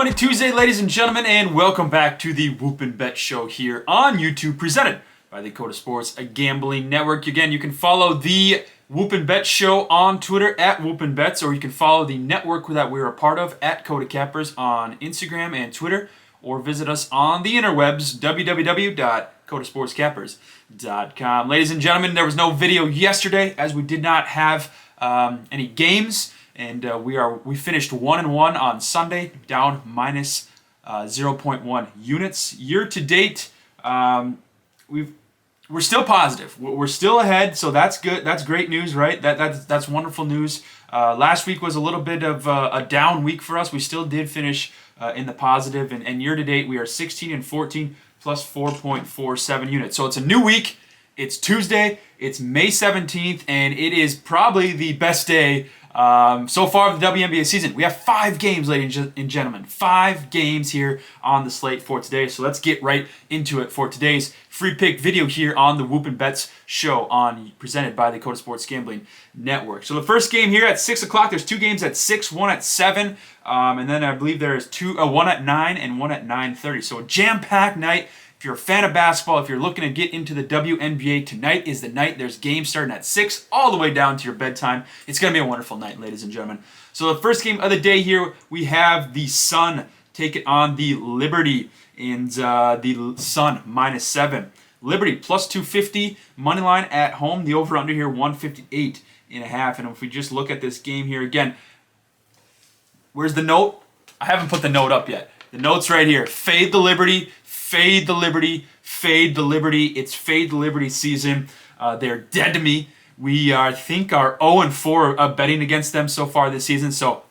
Money Tuesday, ladies and gentlemen, and welcome back to the Whoopin Bet Show here on YouTube, presented by the Kota Sports Gambling Network. Again, you can follow the Whoopin Bet Show on Twitter at Whoopin Bets, or you can follow the network that we're a part of at Kota Cappers on Instagram and Twitter, or visit us on the interwebs, www.kotasportscappers.com. Ladies and gentlemen, there was no video yesterday as we did not have any games. And we finished 1-1 on Sunday, down minus 0.1 units. Year to date, we're still positive. We're still ahead, so that's good. That's great news, right? That's wonderful news. Last week was a little bit of a down week for us. We still did finish in the positive, and year to date we are 16-14 plus 4.47 units. So it's a new week. It's Tuesday. It's May 17th, and it is probably the best day so far of the WNBA season. We have 5 games, ladies and gentlemen. 5 games here on the slate for today. So let's get right into it for today's free pick video here on the Whoopin Bets Show presented by the Kota Sports Gambling Network. So the first game here at 6 o'clock. There's 2 games at 6, 1 at 7, and then I believe there's 1 at 9 and 1 at 9:30. So a jam-packed night. If you're a fan of basketball, if you're looking to get into the WNBA, tonight is the night. There's games starting at 6 all the way down to your bedtime. It's going to be a wonderful night, ladies and gentlemen. So the first game of the day here, we have the Sun take it on the Liberty, and the Sun minus 7. Liberty plus 250, money line at home. The over-under here, 158.5. And if we just look at this game here again, where's the note? I haven't put the note up yet. The note's right here. Fade the Liberty. Fade the Liberty, fade the Liberty. It's fade the Liberty season. They're dead to me. We think are 0-4 betting against them so far this season. So,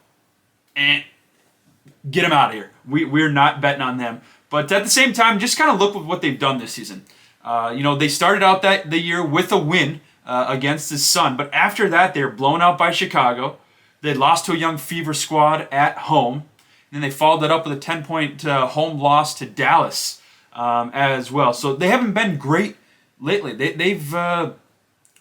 get them out of here. We're not betting on them. But at the same time, just kind of look at what they've done this season. They started out the year with a win against the Sun, but after that, they're blown out by Chicago. They lost to a young Fever squad at home. And then they followed that up with a 10-point home loss to Dallas. As well. So they haven't been great lately. They've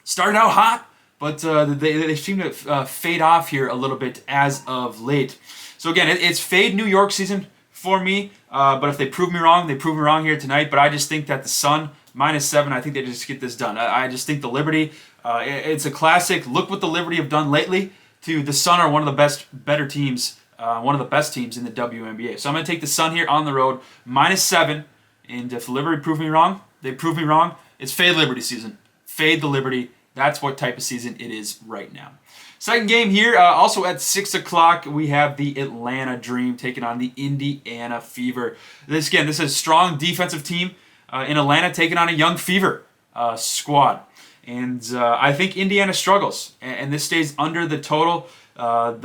started out hot, but they seem to fade off here a little bit as of late. So again, it's fade New York season for me, but if they prove me wrong, they prove me wrong here tonight. But I just think that the Sun, minus 7, I think they just get this done. I just think the Liberty, it's a classic. Look what the Liberty have done lately. The Sun are one of the better teams, one of the best teams in the WNBA. So I'm going to take the Sun here on the road, minus 7. And if Liberty prove me wrong, they prove me wrong. It's fade Liberty season. Fade the Liberty. That's what type of season it is right now. Second game here, also at 6 o'clock, we have the Atlanta Dream taking on the Indiana Fever. This is a strong defensive team in Atlanta taking on a young Fever squad. And I think Indiana struggles. And this stays under the total. I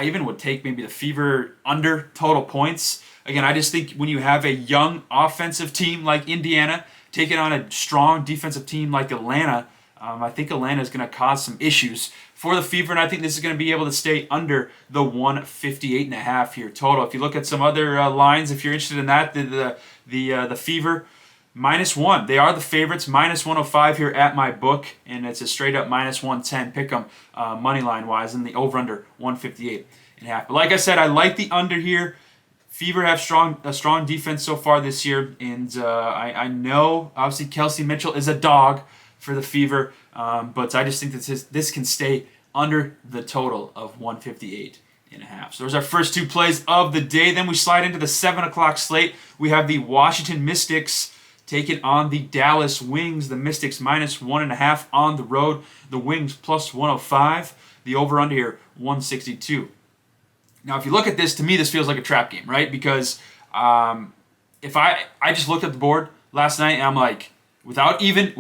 even would take maybe the Fever under total points. Again, I just think when you have a young offensive team like Indiana taking on a strong defensive team like Atlanta, I think Atlanta is going to cause some issues for the Fever, and I think this is going to be able to stay under the 158.5 here total. If you look at some other lines, if you're interested in that, the Fever minus 1. They are the favorites, minus 105 here at my book, and it's a straight up minus 110 pick 'em money line wise, and the over under 158.5. But like I said, I like the under here. Fever have a strong defense so far this year, and I know obviously Kelsey Mitchell is a dog for the Fever, but I just think that this can stay under the total of 158.5. So there's our first 2 plays of the day. Then we slide into the 7 o'clock slate. We have the Washington Mystics taking on the Dallas Wings. The Mystics minus 1.5 on the road. The Wings plus 105. The over-under here, 162. Now, if you look at this, to me, this feels like a trap game, right? Because if I just looked at the board last night, and I'm like, without even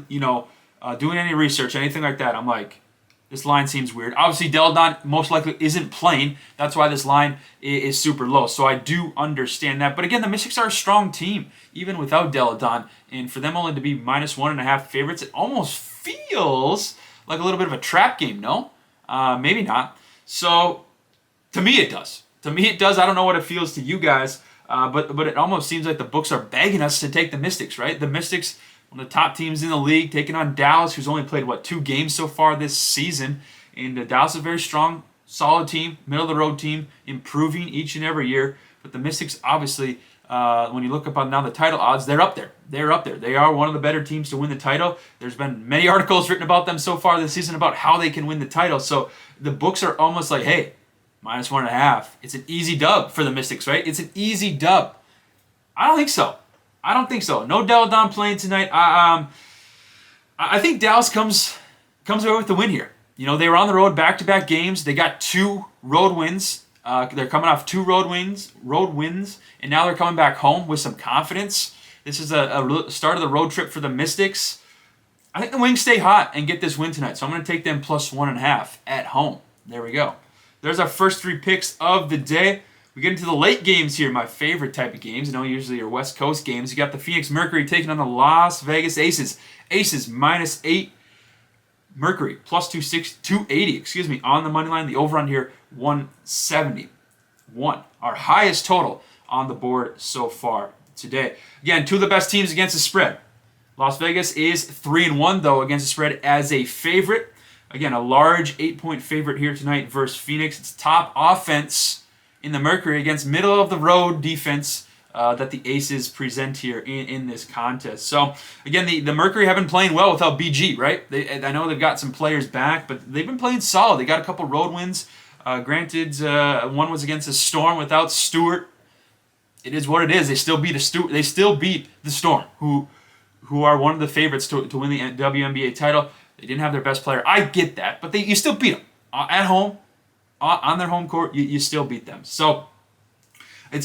doing any research, anything like that, I'm like, this line seems weird. Obviously, Deladon most likely isn't playing. That's why this line is super low. So I do understand that. But again, the Mystics are a strong team, even without Deladon. And for them only to be minus 1.5 favorites, it almost feels like a little bit of a trap game, no? Maybe not. So to me, it does. I don't know what it feels to you guys, but it almost seems like the books are begging us to take the Mystics, right? The Mystics, one of the top teams in the league, taking on Dallas, who's only played, 2 games so far this season. And Dallas is a very strong solid team, middle of the road team, improving each and every year. But the Mystics, obviously, when you look up on now the title odds, they're up there. They're up there. They are one of the better teams to win the title. There's been many articles written about them so far this season about how they can win the title. So the books are almost like, hey, -1.5. It's an easy dub for the Mystics, right? It's an easy dub. I don't think so. I don't think so. No Del Don playing tonight. I think Dallas comes away with the win here. You know, they were on the road back-to-back games. They got 2 road wins. They're coming off 2 road wins, and now they're coming back home with some confidence. This is a start of the road trip for the Mystics. I think the Wings stay hot and get this win tonight, so I'm going to take them +1.5 at home. There we go. There's our first 3 picks of the day. We get into the late games here, my favorite type of games. You know, usually your West Coast games. You got the Phoenix Mercury taking on the Las Vegas Aces. Aces -8. Mercury +280, on the money line. The over on here, 171. Our highest total on the board so far today. Again, 2 of the best teams against the spread. Las Vegas is 3-1, though, against the spread as a favorite. Again, a large 8-point favorite here tonight versus Phoenix. It's top offense in the Mercury against middle-of-the-road defense that the Aces present here in this contest. So, again, the Mercury have been playing well without BG, right? I know they've got some players back, but they've been playing solid. They got a couple road wins. Granted, one was against the Storm without Stewart. It is what it is. They still beat the Storm, who are one of the favorites to win the WNBA title. They didn't have their best player. I get that, but you still beat them at home, on their home court. You still beat them. So I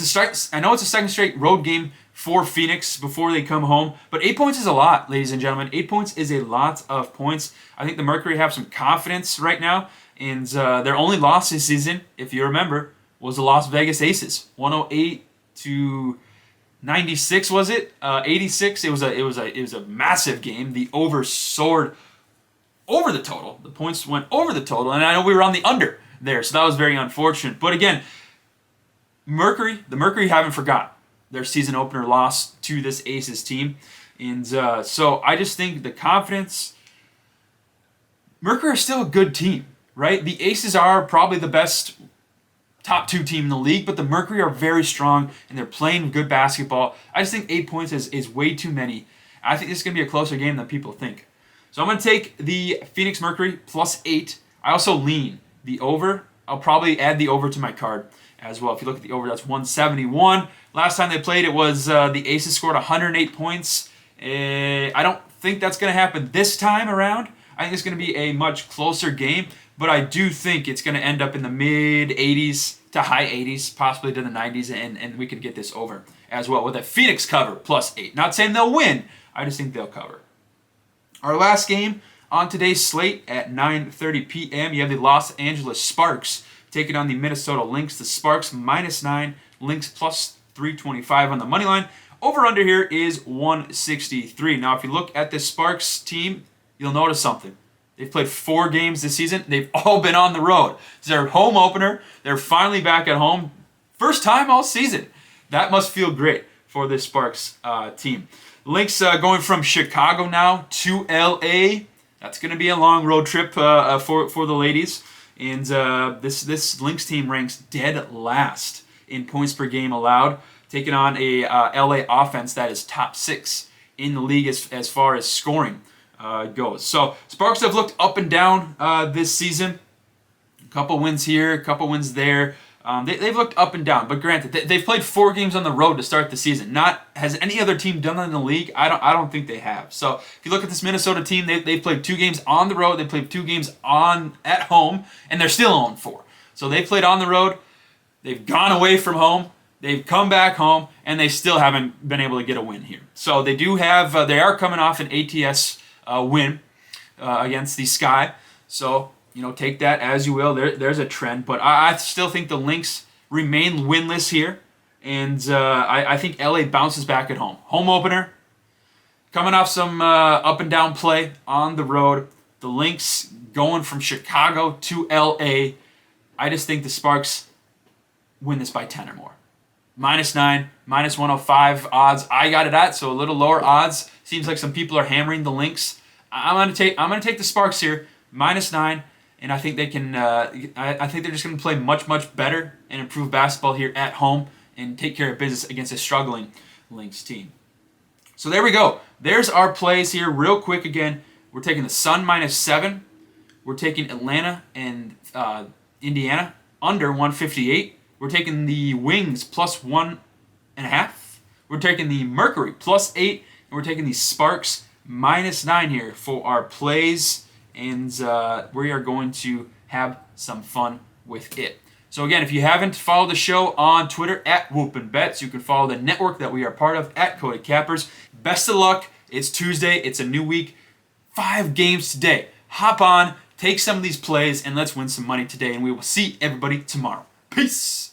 know it's a second straight road game for Phoenix before they come home, but 8 points is a lot, ladies and gentlemen. 8 points is a lot of points. I think the Mercury have some confidence right now, and their only loss this season, if you remember, was the Las Vegas Aces, 108-96, was it? 86. It was a massive game. The over soared over the total. The points went over the total, and I know we were on the under there, so that was very unfortunate. But again, the Mercury haven't forgotten their season opener loss to this Aces team, and so I just think the confidence. Mercury are still a good team, right? The Aces are probably the best top 2 team in the league, but the Mercury are very strong and they're playing good basketball. I just think 8 points is way too many. I think this is going to be a closer game than people think. So I'm going to take the Phoenix Mercury +8. I also lean the over. I'll probably add the over to my card as well. If you look at the over, that's 171. Last time they played, it was the Aces scored 108 points. I don't think that's going to happen this time around. I think it's going to be a much closer game, but I do think it's going to end up in the mid-80s to high 80s, possibly to the 90s, and we could get this over as well with a Phoenix cover +8. Not saying they'll win, I just think they'll cover. Our last game on today's slate at 9:30 p.m., you have the Los Angeles Sparks taking on the Minnesota Lynx. The Sparks -9, Lynx +325 on the money line. Over-under here is 163. Now, if you look at this Sparks team, you'll notice something. They've played 4 games this season. They've all been on the road. It's their home opener. They're finally back at home. First time all season. That must feel great for this Sparks team. Lynx going from Chicago now to LA. That's going to be a long road trip for the ladies. And this Lynx team ranks dead last in points per game allowed, taking on a LA offense that is top 6 in the league as far as scoring goes. So Sparks have looked up and down this season. A couple wins here, a couple wins there. They've looked up and down, but granted, they've played 4 games on the road to start the season. Has any other team done that in the league? I don't think they have. So if you look at this Minnesota team, they've played 2 games on the road, they played 2 games at home, and they're still 0-4. So they played on the road, they've gone away from home, they've come back home, and they still haven't been able to get a win here. So they do have, they are coming off an ATS win against the Sky. So take that as you will. There's a trend, but I still think the Lynx remain winless here, and I think LA bounces back at home. Home opener, coming off some up and down play on the road. The Lynx going from Chicago to LA. I just think the Sparks win this by 10 or more. -9, -105 odds. I got it at, so a little lower odds. Seems like some people are hammering the Lynx. I'm gonna take the Sparks here, -9. and I think they can. I think they're just going to play much, much better and improve basketball here at home and take care of business against a struggling Lynx team. So there we go. There's our plays here real quick again. We're taking the Sun -7. We're taking Atlanta and Indiana under 158. We're taking the Wings +1.5. We're taking the Mercury +8. And we're taking the Sparks -9 here for our plays. And we are going to have some fun with it. So again, if you haven't followed the show on Twitter at Whoopin Bets, you can follow the network that we are part of at Kota Cappers. Best of luck. It's Tuesday. It's a new week. 5 games today. Hop on, take some of these plays, and let's win some money today. And we will see everybody tomorrow. Peace.